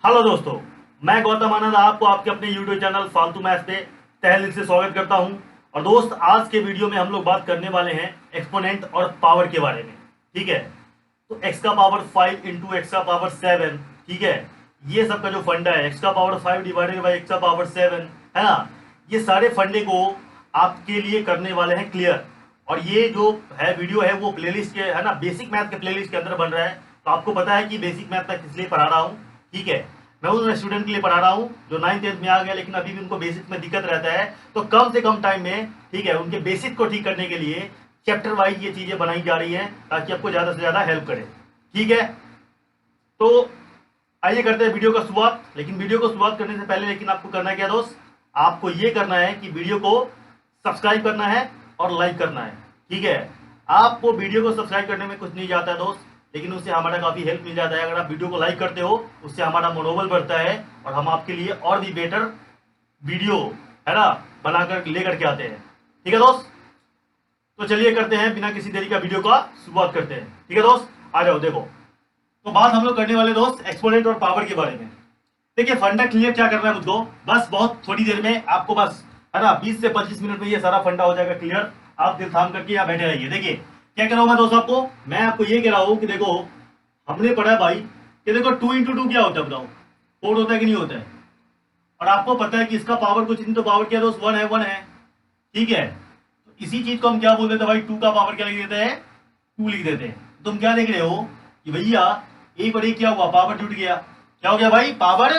Hello दोस्तों, मैं गौतम आनंद आपको आपके अपने यूट्यूब चैनल फालतू मैथ्स पे तहे दिल से स्वागत करता हूं। और दोस्त, आज के वीडियो में हम लोग बात करने वाले हैं एक्सपोनेंट और पावर के बारे में। ठीक है, तो x का पावर 5 इंटू एक्स का पावर 7। ठीक है, ये सब का जो फंडा है x का पावर 5 डिवाइडेड बाई एक्स का पावर 7, है ना। ये सारे फंडे को आपके लिए करने वाले हैं क्लियर। और ये जो है वीडियो है वो प्लेलिस्ट के, है ना, बेसिक मैथ के प्लेलिस्ट के अंदर बन रहा है। तो आपको पता है कि बेसिक मैथ मैं किस लिए पढ़ा रहा हूँ। ठीक है, मैं उन स्टूडेंट के लिए पढ़ा रहा हूँ जो 9th-10th में आ गया लेकिन अभी भी उनको बेसिक में दिक्कत रहता है। तो कम से कम टाइम में, ठीक है, उनके बेसिक को ठीक करने के लिए चैप्टर वाइज ये चीजें बनाई जा रही हैं ताकि आपको ज्यादा से ज्यादा हेल्प करे। ठीक है, तो आइए करते हैं वीडियो का शुरुआत। लेकिन वीडियो को शुरुआत करने से पहले लेकिन आपको करना क्या दोस्त, आपको ये करना है कि वीडियो को सब्सक्राइब करना है और लाइक करना है। ठीक है, आपको वीडियो को सब्सक्राइब करने में कुछ नहीं जाता है दोस्त, लेकिन उससे हमारा काफ़ी हेल्प मिल जाता है। अगर आप वीडियो को लाइक करते हो उससे हमारा मनोबल बढ़ता है और हम आपके लिए और भी बेटर वीडियो, है ना, बनाकर लेकर के आते हैं। ठीक है दोस्त, तो चलिए करते हैं बिना किसी देरी का वीडियो का शुरुआत करते हैं। ठीक है दोस्त, आ जाओ। देखो, तो बात हम लोग करने वाले दोस्त एक्सपोनेंट और पावर के बारे में। देखिए, फंडा क्लियर क्या करना है मुझको, बस बहुत थोड़ी देर में आपको, बस, है ना, 20 से 25 मिनट में ये सारा फंडा हो जाएगा क्लियर। आप दिल थाम करके यहाँ बैठे रहिए। देखिए क्या कह रहा हूँ मैं दोस्त आपको, मैं आपको ये कह रहा हूँ कि देखो, हमने पढ़ा भाई कि देखो 2 इंटू 2 क्या होता है, बताओ 4 होता है कि नहीं होता है। और आपको पता है कि इसका पावर कुछ नहीं तो पावर क्या दोस्त, 1 है, 1 है। ठीक है, तो इसी चीज को हम क्या बोल देते हैं भाई, 2 का पावर क्या लिख देते हैं, 2 लिख देते हैं। तुम क्या देख रहे हो कि भैया एक और एक क्या हुआ, पावर जुट गया। क्या हो गया भाई, पावर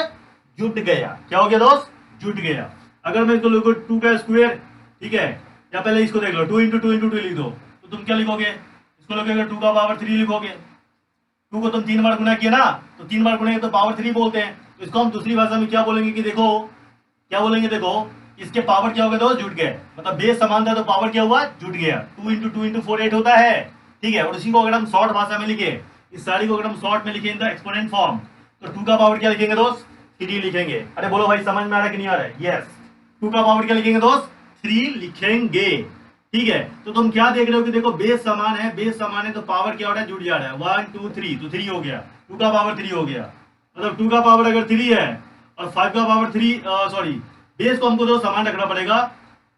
जुट गया। क्या हो गया दोस्त, जुट गया। अगर मैं इसको लिखो 2 का स्क्वायर, ठीक है, या पहले इसको देख लो 2 इंटू 2 इंटू 2 लिख दो, तो तुम क्या लिखोगे, इसको लिखोगे 2 का पावर 3 लिखोगे। 2 को तुम 3 बार गुना किया ना, तो 3 बार गुना तो पावर 3 बोलते हैं। तो इसको हम दूसरी भाषा में क्या बोलेंगे कि देखो, क्या बोलेंगे, देखो इसके पावर क्या हो गया दोस्त, जुट गए। मतलब बेस समान था तो पावर क्या हुआ, जुट गया। 2 इंटू 2 इंटू 4 8 होता है। ठीक है, और इसी को अगर हम शॉर्ट भाषा में लिखे, इस सारी को अगर हम शॉर्ट में लिखे इन द एक्सपोनेंट फॉर्म, तो 2 का पावर क्या लिखेंगे दोस्त, 3 लिखेंगे। अरे बोलो भाई, समझ में आ रहा है कि नहीं आ रहा है। यस, 2 का पावर क्या लिखेंगे दोस्त, 3 लिखेंगे। ठीक है, तो तुम क्या देख रहे हो कि देखो बेस समान है, बेस समान है तो पावर क्या हो रहा है, जुड़ जा रहा है। 1 2 3, तो 3 हो गया, 2 का पावर 3 हो गया। मतलब 2 का पावर अगर 3 है और 5 का पावर 3, सॉरी, बेस को हमको तो समान रखना पड़ेगा।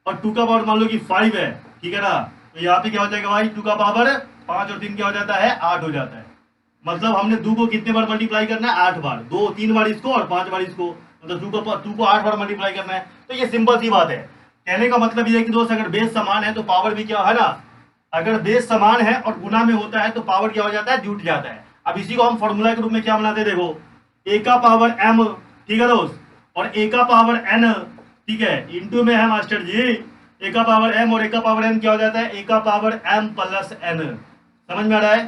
और 2 का पावर मान लो कि 5 है, ठीक है ना, तो यहाँ पे क्या हो जाएगा भाई, 2 का पावर 5 और 3 क्या हो जाता है, 8 हो जाता है। मतलब हमने 2 को कितने बार मल्टीप्लाई करना है, 8 बार। 2 3 बार इसको और 5 बार इसको, मतलब 2 को 8 बार मल्टीप्लाई करना है। तो ये सिंपल सी बात है। कहने का मतलब ये है कि दोस्त, अगर बेस समान है तो पावर भी क्या है ना, अगर बेस समान है और गुना में होता है तो पावर क्या हो जाता है, जुट जाता है। अब इसी को हम फॉर्मूला के रूप में क्या बनाते हैं, देखो a का पावर m, ठीक है दोस्त, और a का पावर n, ठीक है, इंटू में है मास्टर जी, a का पावर m और a का पावर n क्या हो जाता है, a का पावर m प्लस n। समझ में आ रहा है,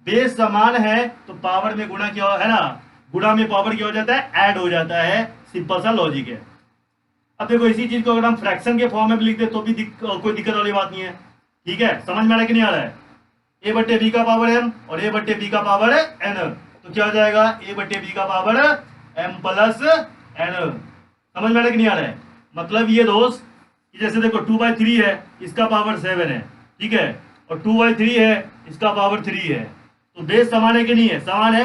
बेस समान है तो पावर में गुणा क्या है ना, गुणा में पावर क्या हो जाता है, ऐड हो जाता है। सिंपल सा लॉजिक है। अब देखो, इसी चीज को अगर हम फ्रैक्शन के फॉर्म में भी लिख दे तो भी कोई दिक्कत वाली बात नहीं है। ठीक है, समझ में आ रहा है कि नहीं आ रहा है। a बट्टे बी का पावर m और a बट्टे बी का पावर n, तो क्या हो जाएगा, a बट्टे बी का पावर m प्लस n। समझ में आ रहा है कि नहीं आ रहा है। मतलब ये दोस्त कि जैसे देखो 2/3 है, इसका पावर 7 है, ठीक है, और 2/3 है, इसका पावर 3 है। तो बेस समान है कि नहीं है, समान है,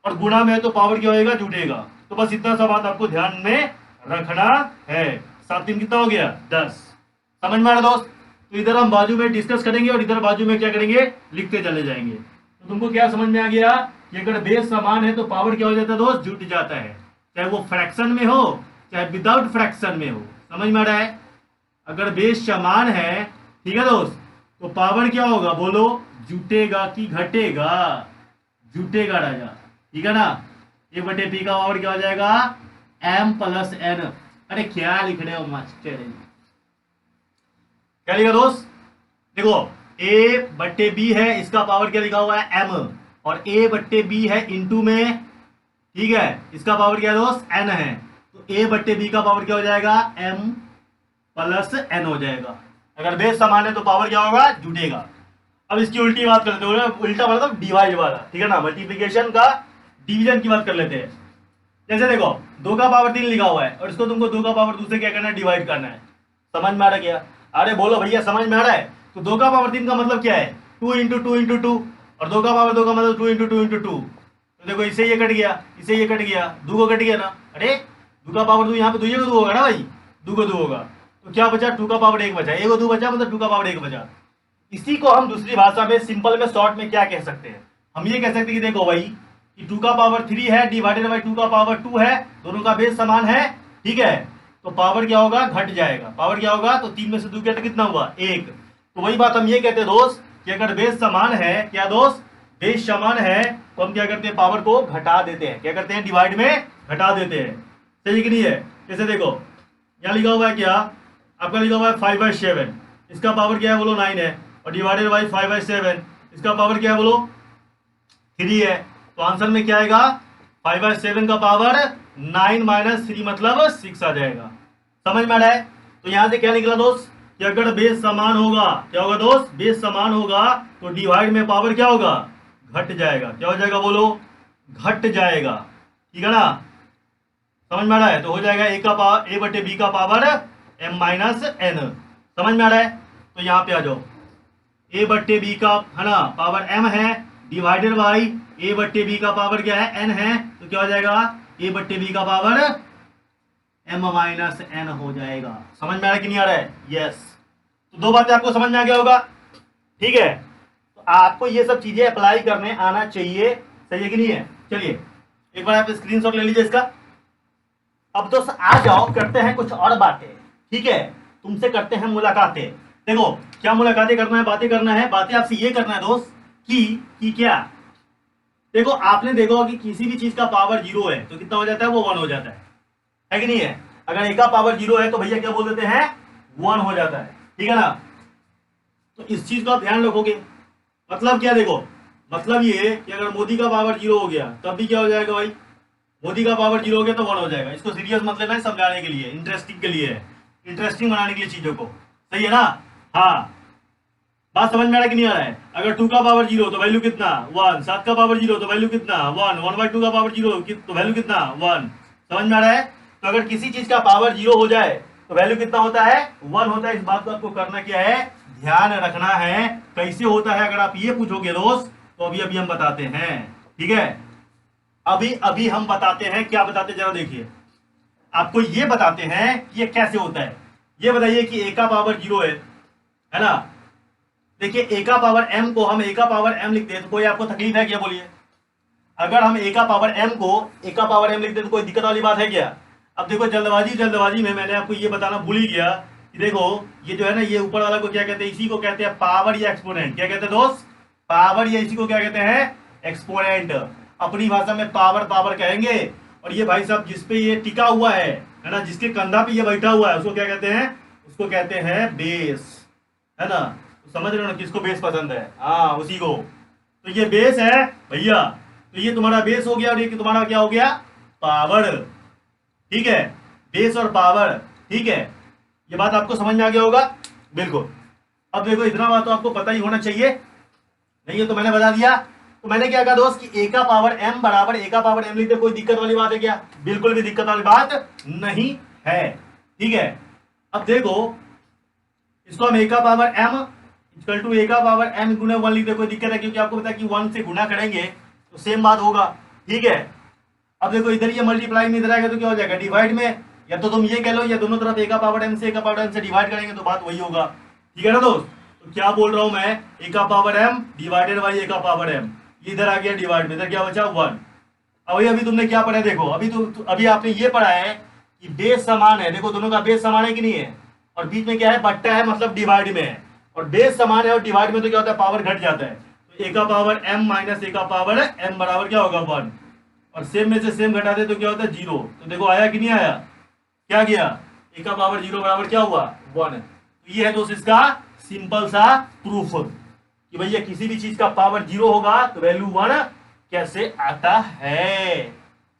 और गुणा में है तो पावर क्या होएगा, जुटेगा। तो बस इतना सा बात आपको ध्यान में रखना है। 7 3 कितना हो गया, 10। समझ में आ रहा दोस्त। तो इधर हम बाजू में डिस्कस करेंगे और इधर बाजू में क्या करेंगे, लिखते चले जाएंगे। तो तुमको क्या समझ में आ गया कि अगर बेस समान है तो पावर क्या हो जाता है दोस्त, जुट जाता है, चाहे वो फ्रैक्शन में हो चाहे विदाउट फ्रैक्शन में हो। समझ में आ रहा है। अगर बेस समान है, ठीक है दोस्त, तो पावर क्या होगा, बोलो, जुटेगा कि घटेगा, जुटेगा राजा। ठीक है ना, a बटे पी का पावर क्या हो जाएगा, m प्लस n। अरे क्या लिख रहे हो मास्टर, क्या लिखा दोस्त, देखो a बट्टे बी है, इसका पावर क्या लिखा हुआ है, m, और a बट्टे बी है इंटू में, ठीक है, इसका पावर क्या है दोस्त, n है। तो a बट्टे बी का पावर क्या हो जाएगा, m प्लस n हो जाएगा। अगर बेस समान है तो पावर क्या होगा, जुटेगा। अब इसकी उल्टी बात कर लेते हैं, उल्टा मतलब डिवाइड वाला, ठीक है ना, मल्टीप्लिकेशन का डिवीजन की बात कर लेते हैं। जैसे देखो 2 का पावर 3 लिखा हुआ है और इसको तुमको 2 का पावर 2 से क्या करना है, डिवाइड करना है। समझ में आ रहा क्या, अरे बोलो भैया, समझ में आ रहा है। तो 2 का पावर 3 का मतलब क्या है, 2 इंटू 2 इंटू 2, और 2 का पावर 2 का मतलब 2 इंटू 2 इंटू 2। तो देखो इससे ये कट गया, इससे ये कट गया, दो को कट गया ना। अरे दो का पावर दो, यहाँ पे दो का दो होगा ना भाई, दो का दो होगा, तो क्या बचा, टू का पावर एक बचा, एक को दो बचा मतलब टू का पावर एक बचा। इसी को हम दूसरी भाषा में सिंपल में शॉर्ट में क्या कह सकते हैं, हम ये कह सकते हैं कि देखो भाई कि टू का पावर थ्री है डिवाइडेड बाई टू का पावर टू है, दोनों का बेस समान है, ठीक है, तो पावर क्या होगा, घट जाएगा। पावर क्या होगा, तो तीन में से दो क्या, तो कितना हुआ, एक। तो वही बात हम ये कहते हैं दोस्त कि अगर बेस समान है, क्या दोस्त, बेस समान है, तो हम क्या करते हैं, पावर को घटा देते हैं, क्या करते हैं, डिवाइड में घटा देते हैं। सही कि नहीं है। जैसे देखो यहाँ लिखा हुआ है क्या, आपका लिखा हुआ है 5/7, इसका पावर क्या है बोलो 9 है, और डिवाइडेड बाई 5/7 इसका पावर क्या है बोलो 3 है। तो आंसर में क्या आएगा, 5/7 का पावर 9 माइनस 3 मतलब 6 आ जाएगा। समझ में आ रहा है। तो यहां से क्या निकला दोस्त कि अगर बेस समान होगा, क्या होगा दोस्त, बेस समान होगा तो डिवाइड में पावर क्या होगा, घट जाएगा। क्या हो जाएगा बोलो, घट जाएगा, ठीक है ना। समझ में आ रहा है। तो हो जाएगा ए का पावर ए बटे बी का पावर m माइनस एन। समझ में आ रहा है। तो यहाँ पे आ जाओ, ए बट्टे बी का है ना पावर m है, डिवाइडेड बाई ए बट्टे बी का पावर क्या है, n है, तो क्या हो जाएगा, ए बट्टे बी का पावर m माइनस n हो जाएगा। समझ में आ रहा है कि नहीं आ रहा है, यस। तो दो बातें आपको समझ में आ गया होगा, ठीक है। तो आपको ये सब चीजें अप्लाई करने आना चाहिए, सही है कि नहीं है। चलिए एक बार आप स्क्रीनशॉट ले लीजिए इसका। अब दोस्त आ जाओ, करते हैं कुछ और बातें, ठीक है, तुमसे करते हैं मुलाकातें। देखो क्या मुलाकातें करना है, बातें करना है, बातें आपसे ये करना है दोस्त कि क्या, देखो आपने देखो कि किसी भी चीज का पावर जीरो है तो कितना हो जाता है, वो 1 हो जाता है कि नहीं है। अगर एक का पावर जीरो है तो भैया क्या बोल देते हैं, 1 हो जाता है, ठीक है ना। तो इस चीज को आप ध्यान रखोगे। मतलब क्या, देखो मतलब ये कि अगर मोदी का पावर जीरो हो गया तब भी क्या हो जाएगा भाई, मोदी का पावर जीरो हो गया तो 1 हो जाएगा। इसको सीरियस मतलब है, समझाने के लिए, इंटरेस्टिंग के लिए, इंटरेस्टिंग बनाने के लिए चीजों को, सही है ना। हाँ बात समझ में आ रहा है कि नहीं आ रहा है। अगर 2 का पावर जीरो तो वैल्यू कितना 1, 7 का पावर जीरो तो वैल्यू कितना 1, 1/2 का पावर जीरो तो वैल्यू कितना 1। समझ में आ रहा है। तो अगर किसी चीज का पावर जीरो हो जाए तो वैल्यू कितना होता है, 1 होता है। इस बात को आपको करना क्या है, ध्यान रखना है। कैसे होता है अगर आप ये पूछोगे दोस्त तो अभी अभी हम बताते हैं, ठीक है। अभी अभी हम बताते हैं, क्या बताते हैं जरा देखिए। आपको ये बताते हैं कि ये कैसे होता है। ये बताइए कि ए का पावर जीरो है ना। देखिए ए का पावर m को हम ए का पावर m लिखते हैं तो कोई आपको तकलीफ है क्या, बोलिए। अगर हम ए का पावर m को ए का पावर m लिखते हैं तो कोई दिक्कत वाली बात है क्या। अब देखो जल्दबाजी में मैंने आपको ये बताना भूल ही गया कि देखो ये जो है ना, ये ऊपर वाला को क्या कहते हैं, इसी को कहते हैं पावर या एक्सपोनेंट। क्या कहते हैं दोस्त, पावर, या इसी को क्या कहते हैं, एक्सपोनेंट। अपनी भाषा में पावर पावर कहेंगे। और ये भाई साहब जिसपे ये टिका हुआ है ना, जिसके कंधा पे ये बैठा हुआ है, उसको क्या कहते हैं, उसको कहते हैं बेस, है ना। तो समझ रहे हो ना किसको बेस पसंद है, हाँ उसी को। तो ये बेस है भैया, तो ये तुम्हारा बेस हो गया और ये तुम्हारा क्या हो गया, पावर, ठीक है। बेस और पावर, ठीक है। ये बात आपको समझ में आ गया होगा, बिल्कुल। अब देखो इतना बात तो आपको पता ही होना चाहिए, नहीं है तो मैंने बता दिया। तो मैंने क्या कहा दोस्त कि ए का पावर m बराबर ए का पावर m लिखते, कोई दिक्कत वाली बात है क्या, बिल्कुल भी दिक्कत वाली बात नहीं है, ठीक है। अब देखो इसको हम ए का पावर m इक्वल टू ए का पावर m गुना 1 लिखते, कोई दिक्कत है, क्योंकि आपको पता है कि 1 से गुना करेंगे तो सेम बात होगा, ठीक है। अब देखो इधर ये मल्टीप्लाई में इधर आएगा तो क्या हो जाएगा, डिवाइड में। या तो तुम ये कह लो या दोनों तरफ ए का पावर m से ए का पावर m से डिवाइड करेंगे तो बात वही होगा, ठीक है ना दोस्त। तो क्या बोल रहा हूं मैं, ए का पावर m डिवाइडेड बाई ए का पावर m, इधर आ गया डिवाइड में, इधर क्या बचा 1। अभी तुमने क्या पढ़ा है, देखो अभी आपने ये पढ़ा है कि बेस समान है। देखो दोनों का बेस समान है कि नहीं है, और बीच में क्या है, बट्टा है, मतलब डिवाइड में है। और बेस समान है और डिवाइड में तो क्या होता है, पावर घट जाता है। तो ए का पावर m माइनस ए का पावर m बराबर क्या होगा 1, और सेम में से सेम घटा दे तो क्या होता है 0। तो देखो आया कि नहीं आया, क्या गया, ए का पावर 0 बराबर क्या हुआ 1। तो ये है दोस्त इसका सिंपल सा प्रूफ कि भैया किसी भी चीज का पावर 0 होगा तो वैल्यू 1 कैसे आता है,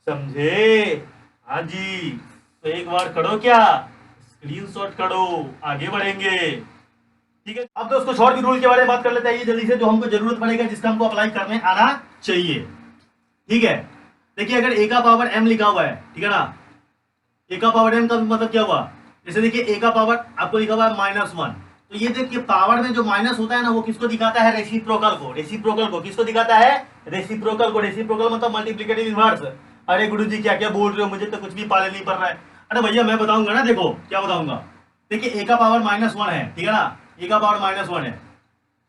समझे। हाँ जी, तो एक बार करो क्या, स्क्रीनशॉट करो, आगे बढ़ेंगे, ठीक है। अब दोस्तों कुछ और भी रूल के बारे में बात कर लेते हैं जल्दी से, जो हमको जरूरत पड़ेगा, जिसका हमको अप्लाई करने आना चाहिए, ठीक है। देखिए अगर ए का पावर m लिखा हुआ है, ठीक है ना, ए का पावर m का मतलब क्या हुआ, जैसे देखिए ए का पावर आपको लिखा हुआ है -1, तो ये देखिए पावर में जो माइनस होता है ना वो किसको दिखाता है, रेसिप्रोकल को। रेसिप्रोकल को किसको दिखाता है, रेसिप्रोकल को। रेसिप्रोकल मतलब मल्टीप्लिकेटिव इनवर्स। अरे गुरु जी क्या क्या बोल रहे हो, मुझे तो कुछ भी पाले नहीं पड़ रहा है। अरे भैया मैं बताऊंगा ना, देखो क्या बताऊंगा। देखिए ए का पावर -1 है, ठीक है ना, ए का पावर -1 है,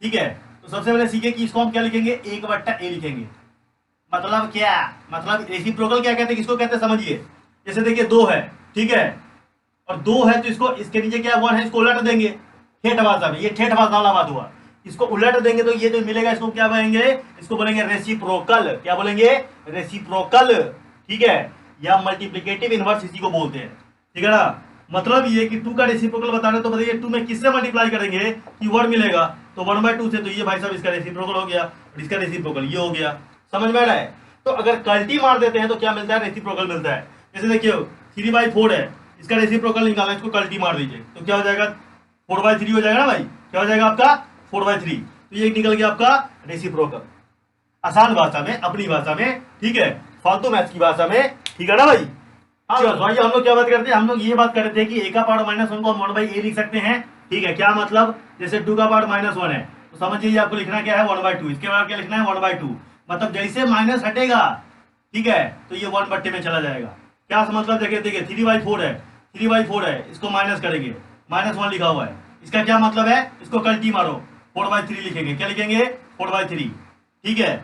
ठीक है। तो सबसे पहले सीखे कि इसको हम क्या लिखेंगे, 1/a लिखेंगे। मतलब क्या, मतलब रेसिप्रोकल क्या कहते हैं, किसको कहते हैं समझिए। जैसे देखिए 2 है, ठीक है, और 2 है तो इसको इसके नीचे क्या 1 है, इसको उलट देंगे ठेठ भाषा में। ये ठेठ भाषा वाला बात हुआ। इसको उलट देंगे तो ये जो मिलेगा इसको क्या बोलेंगे, इसको बोलेंगे रेसिप्रोकल। क्या बोलेंगे, रेसिप्रोकल, ठीक है, या मल्टीप्लिकेटिव इनवर्स इसी को बोलते हैं, ठीक है ना। मतलब ये कि 2 का रेसिप्रोकल बताना, तो बताइए 2 में किससे मल्टीप्लाई करेंगे कि 1 मिलेगा, तो 1/2 से। तो ये भाई साहब इसका रेसिप्रोकल हो गया और इसका रेसिप्रोकल ये हो गया। समझ में आ रहा है। तो अगर कल्टी मार देते हैं तो क्या मिलता है, रेसिप्रोकल मिलता है। जैसे देखिए 3/4 है, इसका रेसिप्रोकल निकालना, इसको कल्टी मार दीजिए तो क्या हो जाएगा, 4/3 हो जाएगा ना भाई। क्या हो जाएगा आपका 4/3। तो ये निकल गया आपका रेसिप्रोकल, आसान भाषा में, अपनी भाषा में, ठीक है, फालतू मैथ्स की भाषा में, ठीक है ना भाई। हाँ भाई हम लोग क्या बात करते हैं, हम लोग ये बात कर रहे थे कि ए का पावर -1 को हम 1/a लिख सकते हैं, ठीक है। क्या मतलब, जैसे 2 का पावर -1 है तो समझिए आपको लिखना क्या है 1/2। इसके बाद क्या लिखना है 1/2। मतलब जैसे माइनस हटेगा, ठीक है, तो ये 1/2 में चला जाएगा। क्या मतलब, देखिए देखिए 3/4 है, 3/4 है, इसको माइनस करेंगे, -1 लिखा हुआ है। इसका क्या मतलब है, इसको कल्टी मारो, 4/3 लिखेंगे। क्या लिखेंगे, 4/3, ठीक है।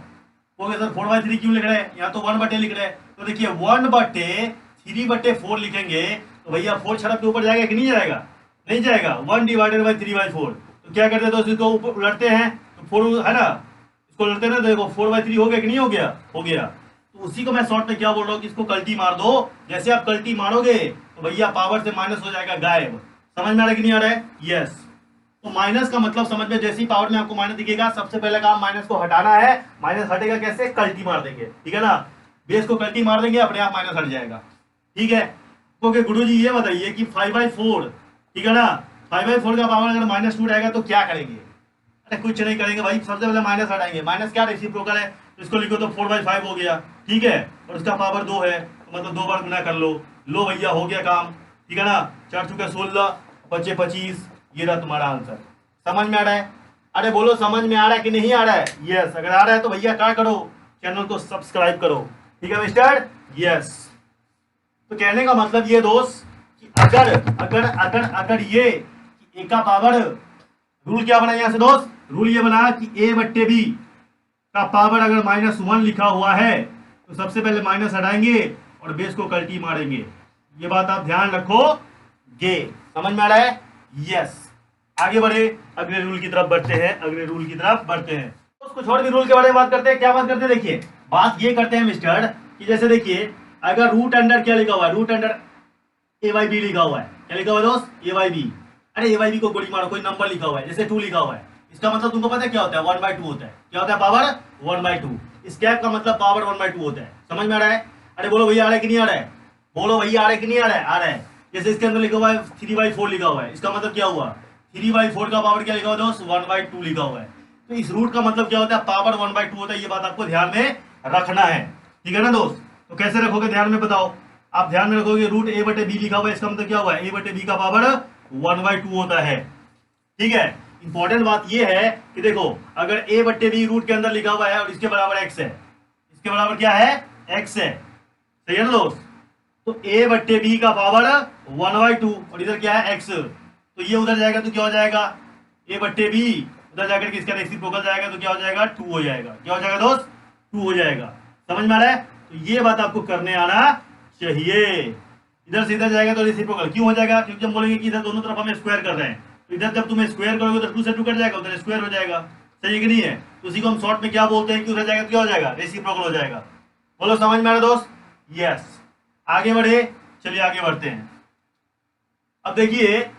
ओके सर 4/3 क्यों लिख रहे हैं, यहाँ तो 1/a लिख रहे हैं। तो देखिए 1/3/4 लिखेंगे तो भैया 4 छड़क के ऊपर जाएगा कि नहीं जाएगा, नहीं जाएगा। 1/3/4। तो क्या करते हैं दोस्तों, इसको ऊपर उलटते हैं तो 4 है ना, इसको उलटते हैं ना, देखो 4/3 हो गया कि नहीं हो गया, हो गया। तो उसी को मैं शॉर्ट में क्या बोल रहा हूँ कि इसको कल्टी मार दो। जैसे आप कल्टी मारोगे तो भैया पावर से माइनस हो जाएगा गायब। समझ में आ रहा है कि नहीं आ रहा है, यस। तो माइनस का मतलब समझ में, जैसी पावर में आपको माइनस दिखेगा सबसे पहले काम माइनस को हटाना है। माइनस हटेगा कैसे, कल्टी मार देंगे, ठीक है ना। बेस को कल्टी मार देंगे, अपने आप माइनस हट जाएगा, ठीक है। ओके गुरु जी ये बताइए कि 5/4, ठीक है ना, 5/4 का पावर अगर -2 रहेगा तो क्या करेंगे। अरे कुछ नहीं करेंगे भाई, सबसे पहले माइनस हटाएंगे। माइनस क्या, रेसिप्रोकल है, तो इसको लिखो तो 4/5 हो गया, ठीक है। और उसका पावर 2 है तो मतलब 2 बार गुना कर लो। लो भैया हो गया काम, ठीक है ना। 4 × 16 बचे 25, ये रहा तुम्हारा आंसर। समझ में आ रहा है, अरे बोलो समझ में आ रहा है कि नहीं आ रहा है, यस। अगर आ रहा है तो भैया क्या करो, चैनल को सब्सक्राइब करो, ठीक है मिस्टर, यस। तो कहने का मतलब ये दोस्त कि अगर अगर अगर अगर ये ए का पावर, रूल क्या बना यहाँ से दोस्त, रूल ये बना कि a/b का पावर अगर -1 लिखा हुआ है तो सबसे पहले माइनस हटाएंगे और बेस को कल्टी मारेंगे। ये बात आप ध्यान रखोगे। समझ में आ रहा है, यस। आगे बढ़े, अगले रूल की तरफ बढ़ते हैं, अगले रूल की तरफ बढ़ते हैं। तो कुछ और भी रूल के बारे में बात करते हैं। क्या बात करते हैं, देखिए बात ये करते हैं मिस्टर कि जैसे देखिए अगर रूट अंडर क्या लिखा हुआ है, रूट अंडर a/b लिखा हुआ है। क्या लिखा हुआ है दोस्त, a/b। अरे a/b को गोली मारो, कोई नंबर लिखा हुआ है, जैसे 2 लिखा हुआ है, इसका मतलब तुमको पता है क्या होता है, 1/2 होता है। क्या होता है, पावर 1/2। इस कैप का मतलब पावर 1/2 होता है। समझ में आ रहा है, अरे बोलो भैया आ रहा है कि नहीं आ रहा है, बोलो भैया आ रहा है कि नहीं आ रहा है, आ रहा है। जैसे इसके अंदर लिखा हुआ है 3/4 लिखा हुआ है, इसका मतलब क्या हुआ, 3/4 का पावर क्या लिखा हुआ है दोस्त, 1/2 लिखा हुआ है। तो इस रूट का मतलब क्या होता है, पावर 1/2 होता है। ये बात आपको ध्यान में रखना है, ठीक है ना दोस्त। तो कैसे रखोगे ध्यान में बताओ, आप ध्यान में रखोगे रूट a/b लिखा हुआ है, इसका मतलब क्या हुआ है, a/b का पावर 1/2 होता है, ठीक है। इंपॉर्टेंट बात ये है कि देखो अगर a/b रूट के अंदर लिखा हुआ है और इसके बराबर x है, इसके बराबर क्या है, x है, सही है ना दोस्त। तो a/b का पावर 1/2 और इधर क्या है, x, तो ये उधर जाएगा तो क्या हो जाएगा, a/b उधर जाकर के इसका रेसिप्रोकल जाएगा तो क्या हो जाएगा, 2 हो जाएगा। क्या हो जाएगा दोस्त, 2 हो जाएगा। समझ में आ रहा है, तो ये बात आपको करने आना चाहिए। इधर से इधर जाएगा तो रेसिप्रोकल क्यों हो जाएगा, क्योंकि हम बोलेंगे कि इधर दोनों तरफ हम स्क्वायर कर रहे हैं, तो इधर जब तुम स्क्वायर करोगे तो 2 से 2 कट जाएगा, उधर स्क्वायर हो जाएगा। सही है कि नहीं है, तो उसी को हम शॉर्ट में क्या बोलते हैं कि उधर जाएगा तो क्या हो जाएगा, रेसिप्रोकल हो जाएगा। बोलो समझ में आ रहा दोस्त, यस। आगे बढ़े, चलिए आगे बढ़ते हैं। अब देखिए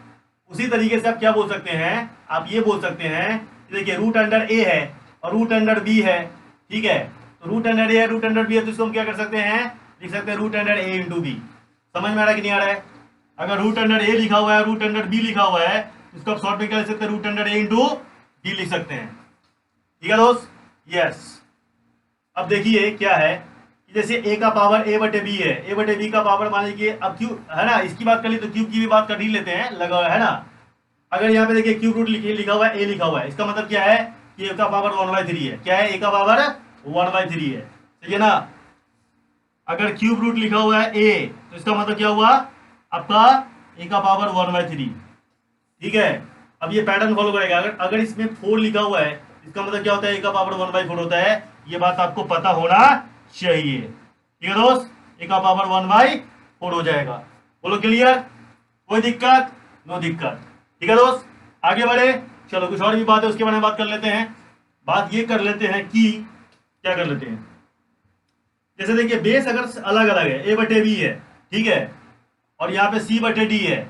उसी तरीके से आप क्या बोल सकते हैं, आप ये बोल सकते हैं, देखिए रूट अंडर a है और रूट अंडर b है, ठीक है। तो रूट अंडर a है, रूट अंडर b है, तो इसको हम क्या कर सकते हैं, लिख सकते हैं root under a into B. समझ में आ रहा है कि नहीं आ रहा है, अगर रूट अंडर a लिखा हुआ है, रूट अंडर b लिखा हुआ है, तो इसको आप शॉर्ट में क्या लिख सकते हैं, root under a into b लिख सकते हैं, ठीक है दोस्त, यस। अब देखिए क्या है कि जैसे a का पावर a/b है, a/b का पावर मान लीजिए, अब क्यूब है ना, इसकी बात कर ली तो क्यूब की भी बात कर ही लेते हैं, लगा है ना। अगर यहाँ पे देखिए क्यूब रूट लिखा हुआ है, ए लिखा हुआ है, इसका मतलब क्या है कि ए का पावर 1/3 है। क्या है? ए का पावर 1/3 है, ठीक है ना। अगर क्यूब रूट लिखा हुआ है ए, तो इसका मतलब क्या हुआ आपका ए का पावर 1/3, ठीक है। अब ये पैटर्न फॉलो करेगा। अगर अगर इसमें 4 लिखा हुआ है, इसका मतलब क्या होता है? ए का पावर 1/4 होता है। ये बात आपको पता होना चाहिए, ठीक है दोस्त। ए का पावर 1/4 हो जाएगा। बोलो क्लियर? कोई दिक्कत? नो दिक्कत, ठीक है दोस्त। आगे बढ़े, चलो कुछ और भी बात है उसके बारे में बात कर लेते हैं। बात ये कर लेते हैं कि क्या कर लेते हैं, जैसे देखिए बेस अगर अलग अलग है, ए बटे बी है, ठीक है, और यहाँ पे सी बटे डी है,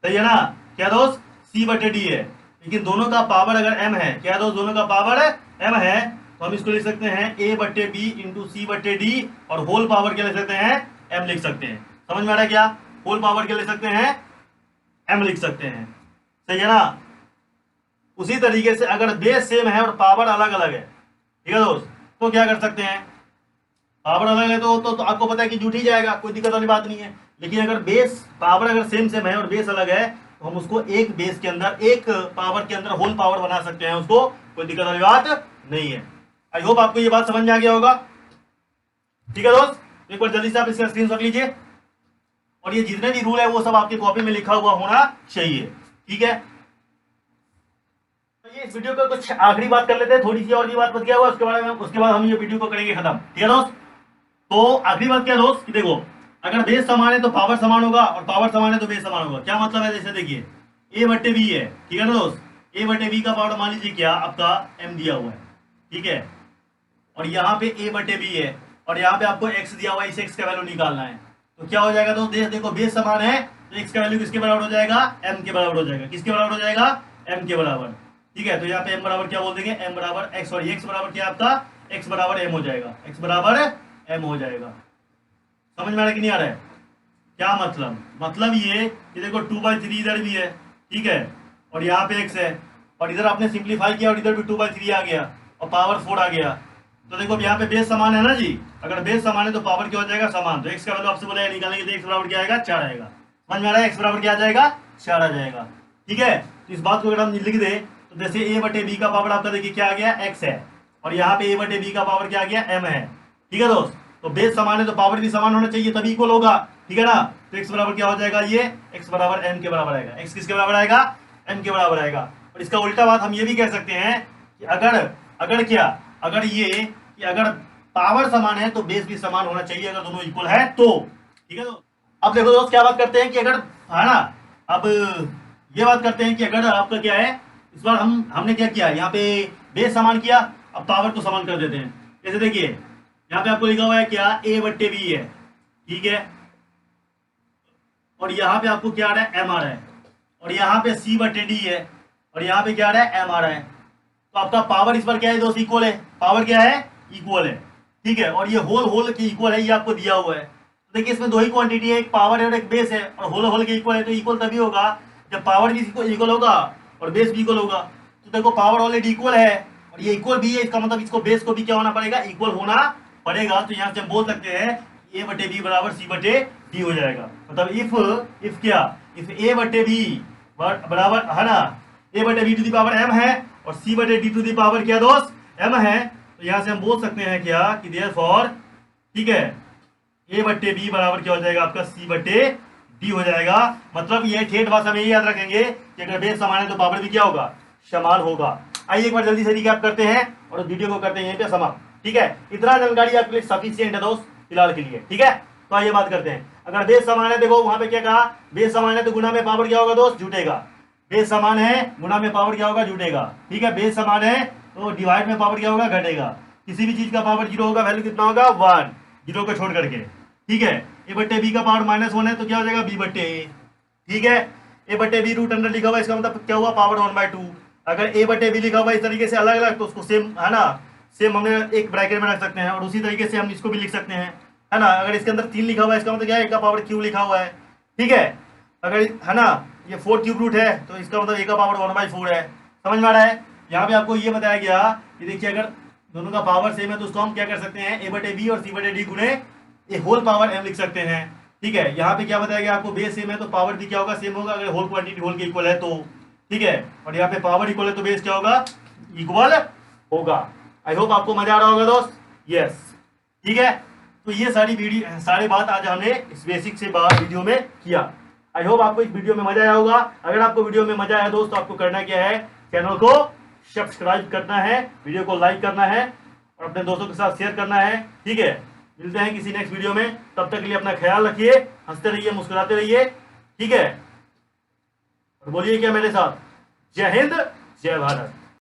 सही है ना। क्या दोस्त? सी बटे डी है, लेकिन दोनों का पावर अगर एम है, क्या दोस्त? दोनों का पावर एम है, तो हम इसको लिख सकते हैं ए बटे बी इंटू सी बटे डी, और होल पावर क्या लिख सकते हैं? एम लिख सकते हैं। समझ में आ रहा है क्या? होल पावर क्या लिख सकते हैं? एम लिख सकते हैं, सही है ना। उसी तरीके से अगर बेस सेम है और पावर अलग अलग है, ठीक है दोस्त, तो क्या कर सकते हैं? पावर अलग है तो आपको पता है कि जुट ही जाएगा, कोई दिक्कत वाली बात नहीं है। लेकिन अगर बेस पावर अगर सेम सेम है और बेस अलग है, तो हम उसको एक बेस के अंदर, एक पावर के अंदर होल पावर बना सकते हैं, उसको कोई दिक्कत वाली बात नहीं है। आई होप आपको ये बात समझ में आ गया होगा, ठीक है दोस्त। एक बार जल्दी से आप इसका स्क्रीनशॉट लीजिए, और ये जितने भी रूल है वो सब आपकी कॉपी में लिखा हुआ होना चाहिए, ठीक है। तो ये इस वीडियो का कुछ आखिरी बात कर लेते हैं, थोड़ी सी और भी बात बच गया हुआ उसके बारे में, उसके बाद हम ये वीडियो को करेंगे खत्म, ठीक है दोस्त। तो आखिरी बात क्या दोस्त कि देखो, अगर बेस समान है तो पावर समान होगा, और पावर समान है तो बेस समान होगा। क्या मतलब है? जैसे देखिए ए बटे बी है, ठीक है ना दोस्त। ए बटे बी का पावर मान लीजिए क्या आपका एम दिया हुआ है, ठीक है, और यहाँ पे ए बटे बी है, और यहाँ पे आपको एक्स दिया हुआ है, इस एक्स का वैल्यू निकालना है। तो क्या हो जाएगा दोस्त? देखो बेस समान है तो एक्स का वैल्यू किसके बराबर हो जाएगा? एम के बराबर हो जाएगा। किसके बराबर हो जाएगा? एम के बराबर, ठीक है। तो यहाँ पे एम बराबर क्या बोल देंगे? एम बराबर एक्स, और एक्स बराबर क्या आपका? एक्स बराबर एम हो जाएगा, एक्स बराबर एम हो जाएगा। समझ में आ रहा है कि नहीं आ रहा है? क्या मतलब? मतलब ये कि देखो 2/3 इधर भी है, ठीक है, और यहाँ पे x है, और इधर आपने सिंप्लीफाई किया और इधर भी 2/3 आ गया, और पावर 4 आ गया। तो देखो अब यहाँ पे बेस समान है ना जी, अगर बेस समान है तो पावर क्या हो जाएगा? समान। तो x का वैल्यू आपसे बोला निकालेंगे तो x बराबर क्या आएगा? 4 आएगा। समझ में आ रहा है? x बराबर क्या आ जाएगा? 4 आ जाएगा, ठीक है। तो इस बात को अगर हम लिख दे तो जैसे a बटे बी का पावर आपका देखिए क्या आ गया? x है, और यहाँ पे a बटे बी का पावर क्या आ गया? m है, ठीक है दोस्त। तो बेस समान है तो पावर भी समान होना चाहिए, तभी इक्वल होगा, ठीक है ना। तो x बराबर क्या हो जाएगा? ये x बराबर m के बराबर आएगा। x किसके बराबर आएगा? m के बराबर आएगा। और इसका उल्टा बात हम ये भी कह सकते हैं कि अगर क्या, अगर ये कि अगर पावर समान है तो बेस भी समान होना चाहिए, अगर दोनों इक्वल है तो, ठीक है। तो अब देखो दोस्त क्या बात करते हैं कि अगर, है ना, अब ये बात करते हैं कि अगर आपका क्या है, इस बार हमने क्या किया, यहाँ पे बेस समान किया, अब पावर को समान कर देते हैं। जैसे देखिए यहाँ पे आपको लिखा हुआ है क्या? ए बट्टे बी है, ठीक है, और यहाँ पे आपको क्या आ रहा है? एम आ रहा है, और यहाँ पे सी बट्टे डी है, और यहाँ पे क्या आ रहा है? एम आ रहा है। तो आपका पावर इस पर क्या है दोस्त? इक्वल है। पावर क्या है? इक्वल है, ठीक है। और ये होल के इक्वल है, ये आपको दिया हुआ है। तो देखिए इसमें दो ही क्वांटिटी है, एक पावर है और एक बेस है, और होल के इक्वल है। तो इक्वल तभी होगा जब पावर भी इक्वल होगा और बेस भी इक्वल होगा। तो देखो पावर ऑलरेडी इक्वल है और ये इक्वल भी है, इसका मतलब इसको बेस को भी क्या होना पड़ेगा? इक्वल होना पड़ेगा। तो यहाँ से हम बोल सकते हैं ए बटे बी बराबर सी बटे डी हो जाएगा। मतलब इफ क्या, इफ ए बटे बी बराबर, है ना, ए बटे B to the power M है और सी बटे डी टू दी पावर क्या दोस्त? एम है। तो यहाँ से हम बोल सकते हैं क्या कि देयरफॉर, ठीक है, ए बट्टे बी बराबर क्या हो जाएगा आपका? सी बट्टे डी हो जाएगा। मतलब ये ठेठ भाषा में ये याद रखेंगे कि अगर बेस समान है तो पावर भी क्या होगा? समान होगा। आइए एक बार जल्दी से रिकैप करते हैं और वीडियो को करते हैं यहीं पे समाप्त, ठीक है। इतना जानकारी आपके लिए सफिशिएंट है दोस्त फिलहाल के लिए, ठीक है। तो आइए बात करते हैं, अगर बेस समान है, देखो वहां पे क्या कहा? बेस समान है तो गुणा में पावर क्या होगा दोस्त? जुटेगा। बेस समान है, गुणा में पावर क्या होगा? जुटेगा, ठीक है। बेस समान है तो डिवाइड में पावर क्या होगा? घटेगा। किसी भी चीज का पावर 0 होगा, वैल्यू कितना होगा? 1, 0 को छोड़ करके, ठीक है। ए बट्टे बी का पावर -1 है तो क्या हो जाएगा? बी बट्टे ए, ठीक है। ए बट्टे बी रूट अंडर लिखा हुआ, इसका मतलब क्या हुआ? पावर 1/2। अगर ए बट्टे बी लिखा हुआ इस तरीके से अलग अलग तो उसको सेम, है ना, सेम हमने एक ब्रैकेट में रख सकते हैं, और उसी तरीके से हम इसको भी लिख सकते हैं, है ना। अगर इसके अंदर 3 लिखा हुआ है इसका मतलब क्या है? ए का पावर क्यू लिखा हुआ है, ठीक है। अगर, है ना, ये 4 क्यूब रूट है तो इसका मतलब ए का पावर 1/4 है। समझ में आ रहा है? यहाँ पे आपको ये बताया गया कि देखिए अगर दोनों का पावर सेम है तो उसको हम क्या कर सकते हैं? ए बटे बी और सी बटे डी गुणे ए होल पावर एम लिख सकते हैं, ठीक है। यहाँ पे क्या बताया गया आपको? बेस सेम है तो पावर भी क्या होगा? सेम होगा, अगर होल क्वांटिटी होल के इक्वल है तो, ठीक है, और यहाँ पे पावर इक्वल है तो बेस क्या होगा, इक्वल होगा। आई होप आपको मजा आ रहा होगा दोस्त। यस, ठीक है। तो ये सारी बात आज हमने इस बेसिक से बाहर वीडियो में किया। आई होप आपको इस वीडियो में मजा आया होगा। अगर आपको वीडियो में मजा आया दोस्त, तो आपको करना क्या है, चैनल को सब्सक्राइब करना है, वीडियो को लाइक करना है और अपने दोस्तों के साथ शेयर करना है। ठीक है, मिलते हैं किसी नेक्स्ट वीडियो में, तब तक के लिए अपना ख्याल रखिए, हंसते रहिए, मुस्कुराते रहिए। ठीक है, और बोलिए क्या मेरे साथ, जय हिंद, जय भारत।